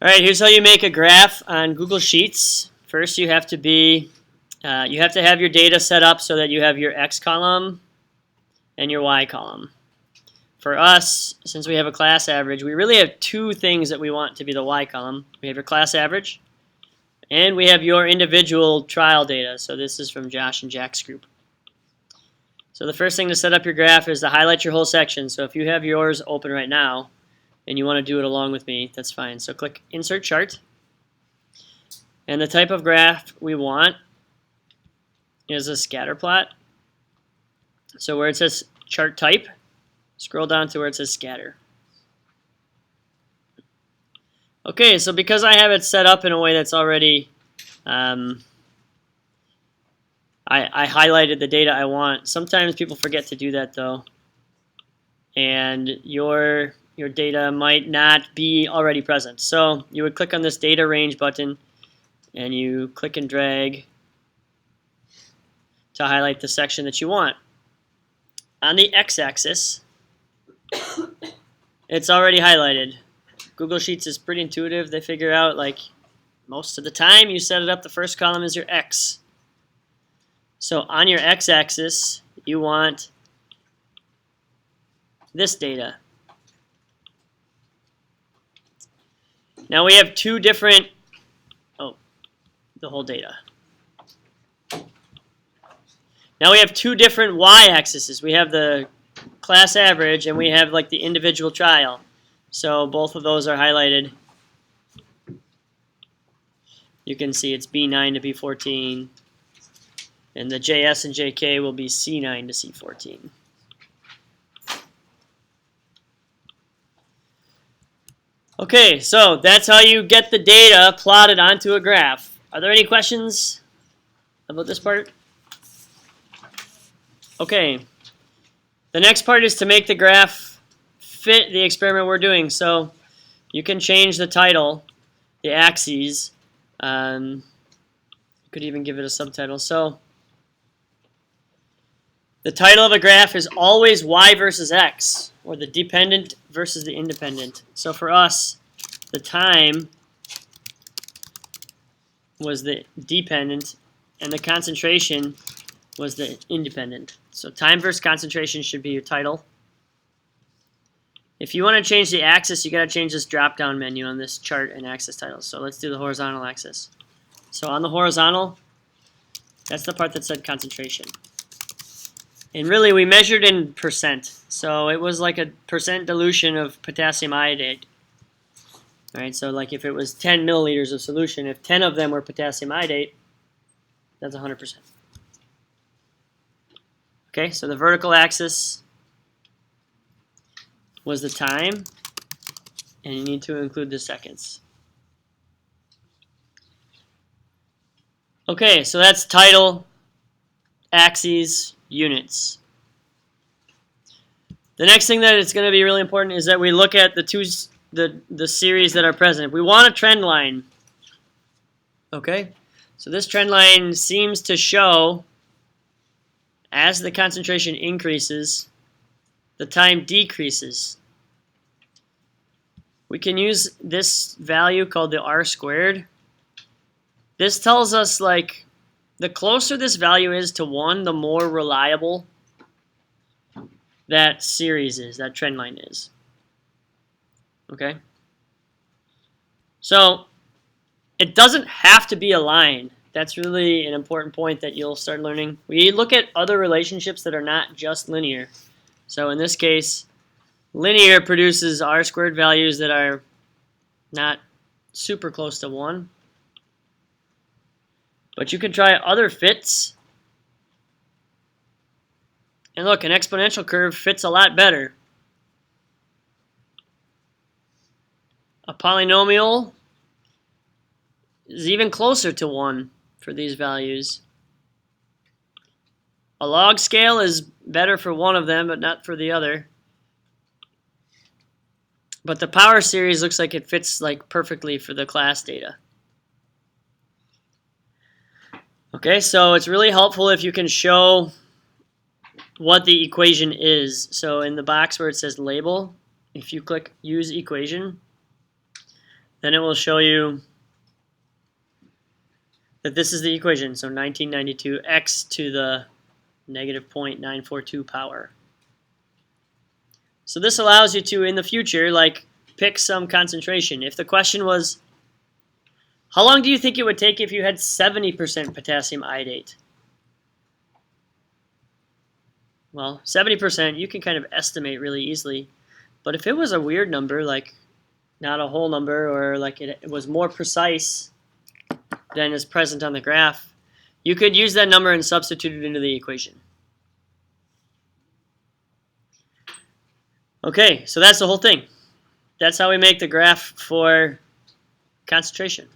All right, here's how you make a graph on Google Sheets. First, you have to have your data set up so that you have your X column and your Y column. For us, since we have a class average, we really have two things that we want to be the Y column. We have your class average, and we have your individual trial data. So this is from Josh and Jack's group. So the first thing to set up your graph is to highlight your whole section. So if you have yours open right now, and you want to do it along with me, that's fine. So click Insert Chart. And the type of graph we want is a scatter plot. So where it says Chart Type, scroll down to where it says Scatter. Okay, so because I have it set up in a way that's already, I highlighted the data I want. Sometimes people forget to do that though. And your data might not be already present. So you would click on this data range button and you click and drag to highlight the section that you want. On the x-axis, it's already highlighted. Google Sheets is pretty intuitive. They figure out, like, most of the time you set it up, the first column is your x. So on your x-axis, you want this data. Now we have two different, the whole data. Now we have two different y-axes. We have the class average and we have like the individual trial. So both of those are highlighted. You can see it's B9 to B14. And the JS and JK will be C9 to C14. Okay, so that's how you get the data plotted onto a graph. Are there any questions about this part? Okay, the next part is to make the graph fit the experiment we're doing. So you can change the title, the axes. You could even give it a subtitle. So the title of a graph is always y versus x, or the dependent versus the independent. So for us, the time was the dependent, and the concentration was the independent. So time versus concentration should be your title. If you want to change the axis, you got to change this drop-down menu on this chart and axis titles. So let's do the horizontal axis. So on the horizontal, that's the part that said concentration. And really, we measured in percent. So it was like a percent dilution of potassium iodide. All right, so like if it was 10 milliliters of solution, if 10 of them were potassium iodide, that's 100%. Okay, so the vertical axis was the time, and you need to include the seconds. Okay, so that's title, axes, units. The next thing that it's going to be really important is that we look at the series that are present. If we want a trend line, okay, so this trend line seems to show as the concentration increases, the time decreases. We can use this value called the R squared. This tells us, like, the closer this value is to 1, the more reliable that series is, that trend line is. Okay? So it doesn't have to be a line. That's really an important point that you'll start learning. We look at other relationships that are not just linear. So in this case, linear produces R squared values that are not super close to 1. But you can try other fits. And look, an exponential curve fits a lot better. A polynomial is even closer to 1 for these values. A log scale is better for one of them, but not for the other. But the power series looks like it fits like perfectly for the class data. Okay, so it's really helpful if you can show what the equation is. So in the box where it says label, if you click use equation, then it will show you that this is the equation. So 1992 x to the negative 0.942 power. So this allows you to, in the future, like pick some concentration. If the question was, how long do you think it would take if you had 70% potassium iodate? Well, 70% you can kind of estimate really easily. But if it was a weird number, like not a whole number, or like it was more precise than is present on the graph, you could use that number and substitute it into the equation. Okay, so that's the whole thing. That's how we make the graph for concentration.